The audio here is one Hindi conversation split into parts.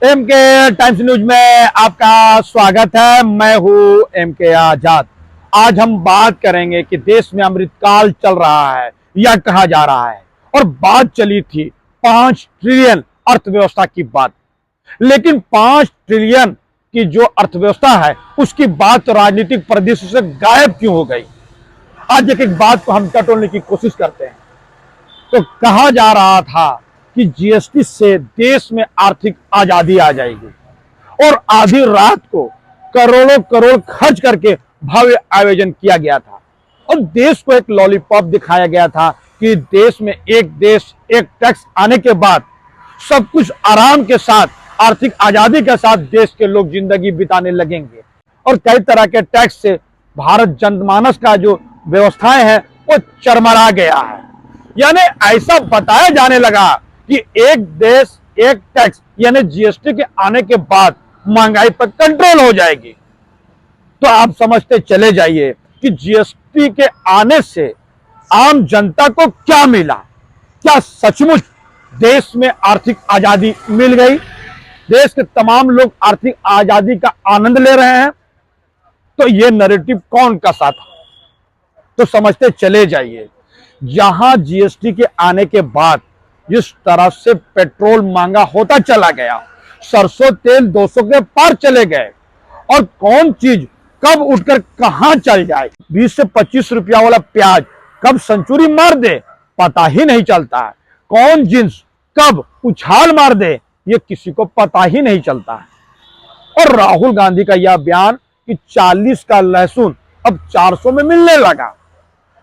एम के टाइम्स न्यूज में आपका स्वागत है। मैं हूं एम के आजाद। आज हम बात करेंगे कि देश में अमृतकाल चल रहा है या कहा जा रहा है, और बात चली थी 5 ट्रिलियन अर्थव्यवस्था की बात। लेकिन 5 ट्रिलियन की जो अर्थव्यवस्था है उसकी बात तो राजनीतिक परिदृश्य से गायब क्यों हो गई। आज एक बात को हम टटोलने की कोशिश करते हैं। तो कहा जा रहा था कि जीएसटी से देश में आर्थिक आजादी आ जाएगी, और आधी रात को करोड़ों करोड़ खर्च करके भव्य आयोजन किया गया था और देश को एक लॉलीपॉप दिखाया गया था कि देश में एक देश एक टैक्स आने के बाद सब कुछ आराम के साथ, आर्थिक आजादी के साथ देश के लोग जिंदगी बिताने लगेंगे। और कई तरह के टैक्स से भारत जनमानस का जो व्यवस्थाएं हैं वो चरमरा गया है। यानी ऐसा बताया जाने लगा कि एक देश एक टैक्स यानी जीएसटी के आने के बाद महंगाई पर कंट्रोल हो जाएगी। तो आप समझते चले जाइए कि जीएसटी के आने से आम जनता को क्या मिला। क्या सचमुच देश में आर्थिक आजादी मिल गई? देश के तमाम लोग आर्थिक आजादी का आनंद ले रहे हैं? तो ये नैरेटिव कौन कसा था? तो समझते चले जाइए। जहां जीएसटी के आने के बाद जिस तरह से पेट्रोल महंगा होता चला गया, सरसों तेल 200 के पार चले गए, और कौन चीज कब उठकर कहां चल जाए, 20 से 25 रुपया वाला प्याज कब सेंचुरी मार दे पता ही नहीं चलता है। कौन जिन्स कब उछाल मार दे ये किसी को पता ही नहीं चलता है। और राहुल गांधी का यह बयान कि 40 का लहसुन अब 400 में मिलने लगा।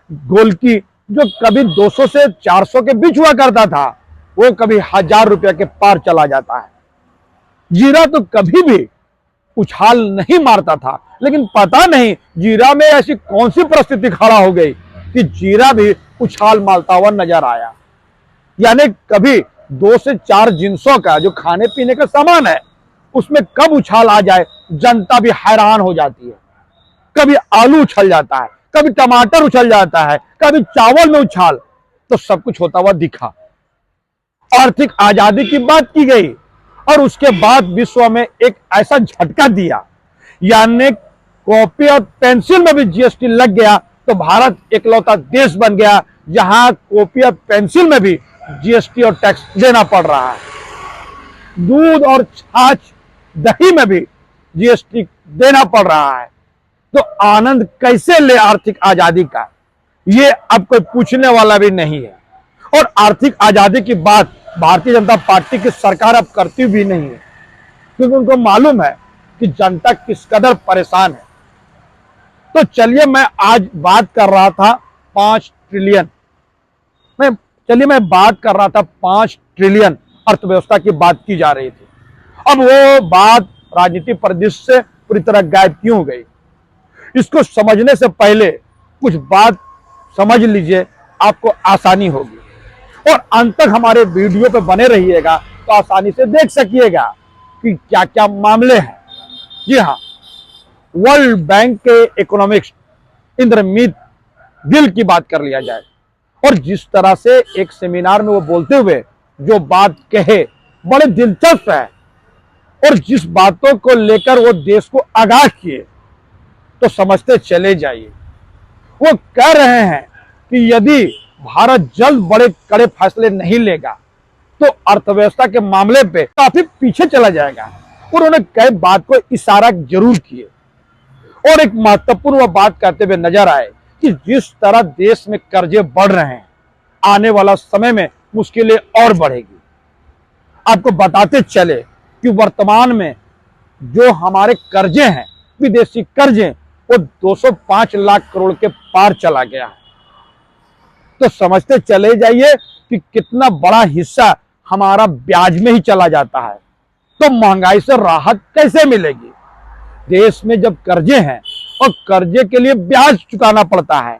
गोलकी जो कभी 200 से 400 के बीच हुआ करता था वो कभी 1000 रुपया के पार चला जाता है। जीरा तो कभी भी उछाल नहीं मारता था, लेकिन पता नहीं जीरा में ऐसी कौन सी परिस्थिति खड़ा हो गई कि जीरा भी उछाल मारता हुआ नजर आया। यानी कभी 2 से 4 जिन्सों का जो खाने पीने का सामान है उसमें कब उछाल आ जाए जनता भी हैरान हो जाती है। कभी आलू उछल जाता है, कभी टमाटर उछल जाता है, कभी चावल में उछाल, तो सब कुछ होता हुआ दिखा। आर्थिक आजादी की बात की गई और उसके बाद विश्व में एक ऐसा झटका दिया, यानी कॉपी और पेंसिल में भी जीएसटी लग गया तो भारत इकलौता देश बन गया जहां कॉपी और पेंसिल में भी जीएसटी और टैक्स देना पड़ रहा है। दूध और छाछ दही में भी जीएसटी देना पड़ रहा है। तो आनंद कैसे ले आर्थिक आजादी का, ये अब कोई पूछने वाला भी नहीं है। और आर्थिक आजादी की बात भारतीय जनता पार्टी की सरकार अब करती भी नहीं है, क्योंकि उनको मालूम है कि जनता किस कदर परेशान है। तो चलिए मैं आज बात कर रहा था 5 ट्रिलियन मैं बात कर रहा था 5 ट्रिलियन अर्थव्यवस्था की बात की जा रही थी। अब वो बात राजनीतिक परिदृश्य से पूरी तरह गायब क्यों हो गई, इसको समझने से पहले कुछ बात समझ लीजिए, आपको आसानी होगी। और अंत तक हमारे वीडियो पे बने रहिएगा तो आसानी से देख सकिएगा कि क्या क्या मामले हैं। जी हाँ, वर्ल्ड बैंक के इकोनॉमिक्स इंद्रमीत गिल की बात कर लिया जाए, और जिस तरह से एक सेमिनार में वो बोलते हुए जो बात कहे बड़े दिलचस्प है, और जिस बातों को लेकर वो देश को आगाह किए तो समझते चले जाइए। वो कह रहे हैं कि यदि भारत जल्द बड़े कड़े फैसले नहीं लेगा तो अर्थव्यवस्था के मामले पे काफी पीछे चला जाएगा। और उन्होंने कई बात को इशारा जरूर किए, और एक महत्वपूर्ण वह बात कहते हुए नजर आए कि जिस तरह देश में कर्जे बढ़ रहे हैं, आने वाला समय में मुश्किलें और बढ़ेगी। आपको बताते चले कि वर्तमान में जो हमारे कर्जे हैं, विदेशी कर्जे, वो 205 लाख करोड़ के पार चला गया है। तो समझते चले जाइए कि कितना बड़ा हिस्सा हमारा ब्याज में ही चला जाता है। तो महंगाई से राहत कैसे मिलेगी? देश में जब कर्जे हैं और कर्जे के लिए ब्याज चुकाना पड़ता है,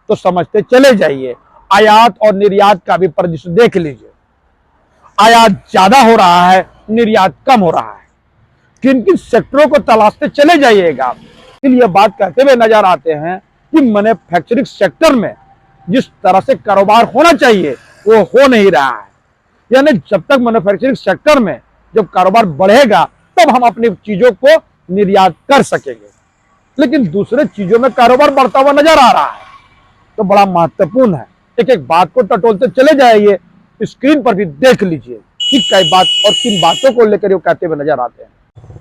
तो समझते चले जाइए। आयात और निर्यात का भी परिदृश्य देख लीजिए। आयात ज्यादा हो रहा है, निर्यात कम हो रहा है। किन किन सेक्टरों को तलाशते चले जाइएगा। ये बात कहते हुए नजर आते हैं कि मैन्युफैक्चरिंग सेक्टर में जिस तरह से कारोबार होना चाहिए वो हो नहीं रहा है। यानी जब तक मैन्युफैक्चरिंग सेक्टर में जब कारोबार बढ़ेगा तब हम अपनी चीजों को निर्यात कर सकेंगे। लेकिन दूसरे चीजों में कारोबार बढ़ता हुआ नजर आ रहा है, तो बड़ा महत्वपूर्ण है। एक एक बात को टटोलते चले जाइए, स्क्रीन पर भी देख लीजिए कि कई बात और किन बातों को लेकर वो कहते हुए नजर आते हैं।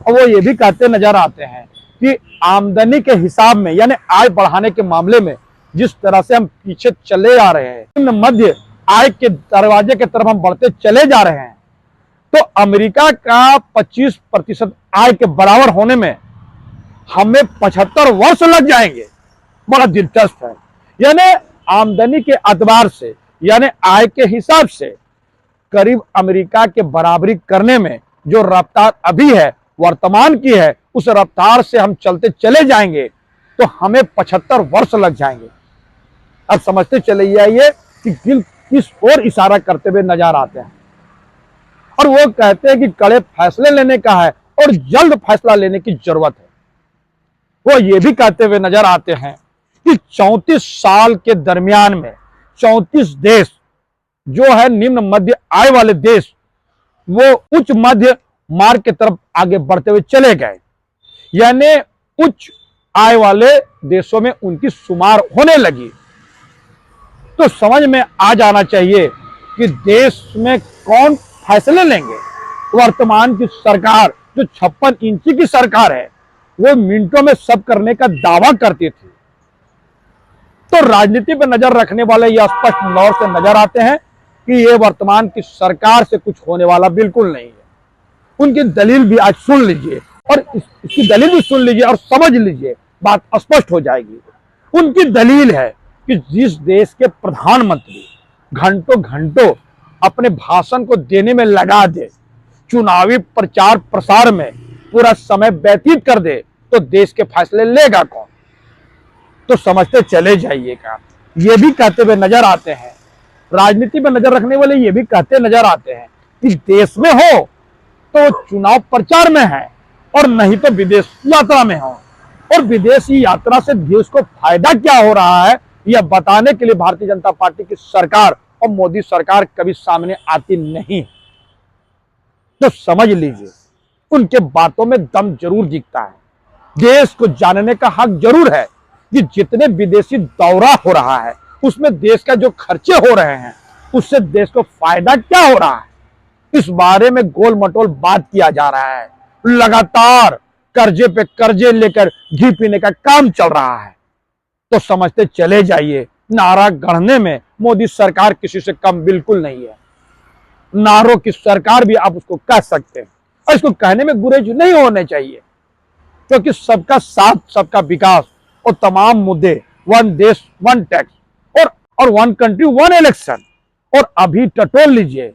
और वो ये भी कहते नजर आते हैं कि आमदनी के हिसाब में यानी आय बढ़ाने के मामले में जिस तरह से हम पीछे चले आ रहे हैं, निम्न मध्य आय के दरवाजे की तरफ हम बढ़ते चले जा रहे हैं, तो अमेरिका का 25% आय के बराबर होने में हमें 75 वर्ष लग जाएंगे। बड़ा दिलचस्प है। यानी आमदनी के अतबार से यानी आय के हिसाब से करीब अमेरिका के बराबरी करने में जो रफ्तार अभी है, वर्तमान की है, उस रफ्तार से हम चलते चले जाएंगे तो हमें 75 वर्ष लग जाएंगे। अब समझते चले जाइए कि दिल किस ओर इशारा करते हुए नजर आते हैं। और वो कहते हैं कि कड़े फैसले लेने का है और जल्द फैसला लेने की जरूरत है। वो ये भी कहते हुए नजर आते हैं कि 34 साल के दरमियान में 34 देश जो है निम्न मध्य आय वाले देश, वो उच्च मध्य मार्ग की तरफ आगे बढ़ते हुए चले गए। यानी उच्च आय वाले देशों में उनकी शुमार होने लगी। तो समझ में आ जाना चाहिए कि देश में कौन फैसले लेंगे। वर्तमान की सरकार जो 56 इंची की सरकार है, वो मिनटों में सब करने का दावा करती थी। तो राजनीति पर नजर रखने वाले ये स्पष्ट तौर से नजर आते हैं कि ये वर्तमान की सरकार से कुछ होने वाला बिल्कुल नहीं है। उनकी दलील भी आज सुन लीजिए और इसकी दलील भी सुन लीजिए और समझ लीजिए, बात स्पष्ट हो जाएगी। उनकी दलील है कि जिस देश के प्रधानमंत्री घंटों घंटों अपने भाषण को देने में लगा दे, चुनावी प्रचार प्रसार में पूरा समय व्यतीत कर दे, तो देश के फैसले लेगा कौन। तो समझते चले जाइएगा। ये भी कहते हुए नजर आते हैं, राजनीति पर नजर रखने वाले ये भी कहते नजर आते हैं कि देश में हो तो चुनाव प्रचार में है और नहीं तो विदेश यात्रा में हो। और विदेशी यात्रा से देश को फायदा क्या हो रहा है, यह बताने के लिए भारतीय जनता पार्टी की सरकार और मोदी सरकार कभी सामने आती नहीं। तो समझ लीजिए, उनके बातों में दम जरूर दिखता है। देश को जानने का हक जरूर है कि जितने विदेशी दौरा हो रहा है उसमें देश का जो खर्चे हो रहे हैं उससे देश को फायदा क्या हो रहा है, इस बारे में गोल मटोल बात किया जा रहा है। लगातार कर्जे पे कर्जे लेकर घी पीने का काम चल रहा है। तो समझते चले जाइए, नारा गढ़ने में मोदी सरकार किसी से कम बिल्कुल नहीं है। नारों की सरकार भी आप उसको कह सकते हैं और इसको कहने में गुरेज नहीं होने चाहिए, क्योंकि सबका साथ, सबका विकास और तमाम मुद्दे, वन देश वन टैक्स और वन कंट्री वन इलेक्शन, और अभी टटोल लीजिए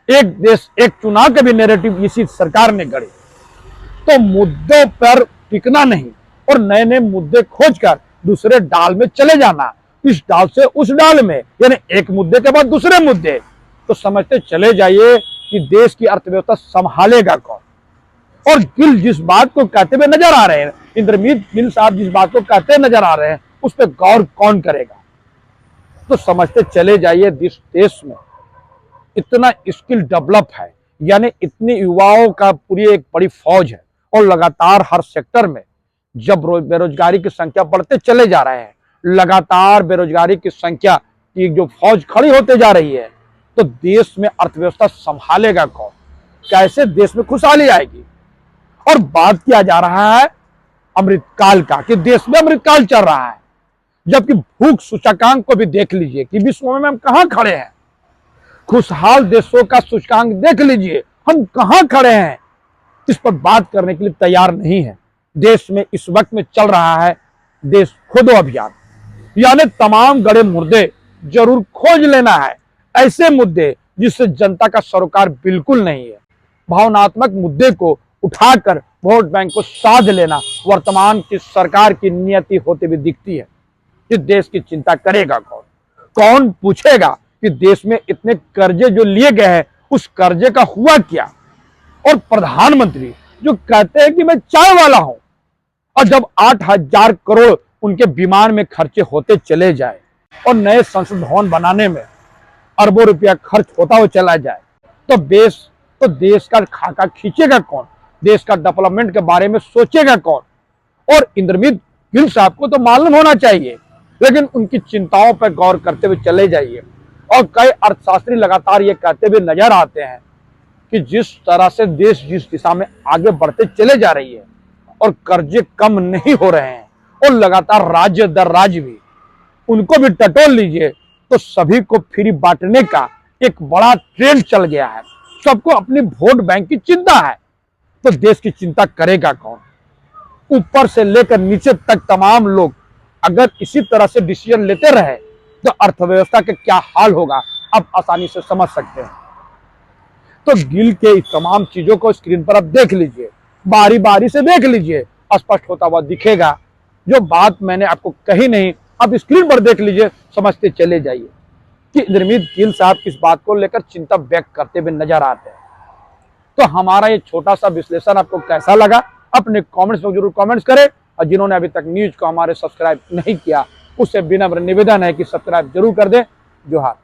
एक देश एक चुनाव के भी नैरेटिव इसी सरकार ने गढ़े। तो मुद्दों पर टिकना नहीं और नए नए मुद्दे खोजकर दूसरे डाल में चले जाना, इस डाल से उस डाल में, यानी एक मुद्दे के बाद दूसरे मुद्दे। तो समझते चले जाइए कि देश की अर्थव्यवस्था संभालेगा कौन। और गिल जिस बात को कहते हुए नजर आ रहे हैं, इंद्रमीत गिल साहब जिस बात को कहते नजर आ रहे हैं, उस पर गौर कौन करेगा। तो समझते चले जाइए, जिस देश में इतना स्किल डेवलप है, यानी इतने युवाओं का पूरी एक बड़ी फौज है और लगातार हर सेक्टर में जब बेरोजगारी की संख्या बढ़ते चले जा रहे हैं, लगातार बेरोजगारी की संख्या की जो फौज खड़ी होते जा रही है, तो देश में अर्थव्यवस्था संभालेगा कौन, कैसे देश में खुशहाली आएगी। और बात किया जा रहा है अमृतकाल का, कि देश में अमृतकाल चल रहा है, जबकि भूख सूचकांक को भी देख लीजिए कि विश्व में हम कहां खड़े हैं। खुशहाल देशों का सूचकांक देख लीजिए, हम कहां खड़े हैं। इस पर बात करने के लिए तैयार नहीं है। देश में इस वक्त में चल रहा है देश खोदो अभियान, यानी तमाम गड़े मुर्दे जरूर खोज लेना है, ऐसे मुद्दे जिससे जनता का सरोकार बिल्कुल नहीं है। भावनात्मक मुद्दे को उठाकर वोट बैंक को साध लेना वर्तमान की सरकार की नियति होते हुए दिखती है। कि देश की चिंता करेगा कौन, कौन पूछेगा कि देश में इतने कर्जे जो लिए गए हैं उस कर्जे का हुआ क्या। और प्रधानमंत्री जो कहते हैं कि मैं चाय वाला हूं, और जब 8,000 करोड़ उनके विमान में खर्चे होते चले जाए और नए संसद भवन बनाने में अरबों रुपया खर्च होता हुआ चला जाए, तो तो देश का खाका खींचेगा कौन, देश का डेवलपमेंट के बारे में सोचेगा कौन। और इंद्रजीत गिल साहब को तो मालूम होना चाहिए, लेकिन उनकी चिंताओं पर गौर करते हुए चले जाइए। और कई अर्थशास्त्री लगातार ये कहते हुए नजर आते हैं कि जिस तरह से देश जिस दिशा में आगे बढ़ते चले जा रही है और कर्जे कम नहीं हो रहे हैं और लगातार राज्य दर राज्य भी उनको भी टटोल लीजिए, तो सभी को फ्री बांटने का एक बड़ा ट्रेंड चल गया है। सबको अपनी वोट बैंक की चिंता है, तो देश की चिंता करेगा कौन। ऊपर से लेकर नीचे तक तमाम लोग अगर इसी तरह से डिसीजन लेते रहे तो अर्थव्यवस्था के क्या हाल होगा आप आसानी से समझ सकते हैं। तो गिल के इस तमाम चीजों को स्क्रीन पर आप देख लीजिए, बारी बारी से देख लीजिए, स्पष्ट होता हुआ दिखेगा। जो बात मैंने आपको कही नहीं, आप स्क्रीन पर देख लीजिए, समझते चले जाइए कि इंद्रजीत गिल साहब किस बात को लेकर चिंता व्यक्त करते हुए नजर आते हैं। तो हमारा ये छोटा सा विश्लेषण आपको कैसा लगा अपने कमेंट्स में जरूर कमेंट्स करें। और जिन्होंने अभी तक न्यूज को हमारे सब्सक्राइब नहीं किया, उससे विनम्र निवेदन है कि सब्सक्राइब जरूर कर दें। जोहार।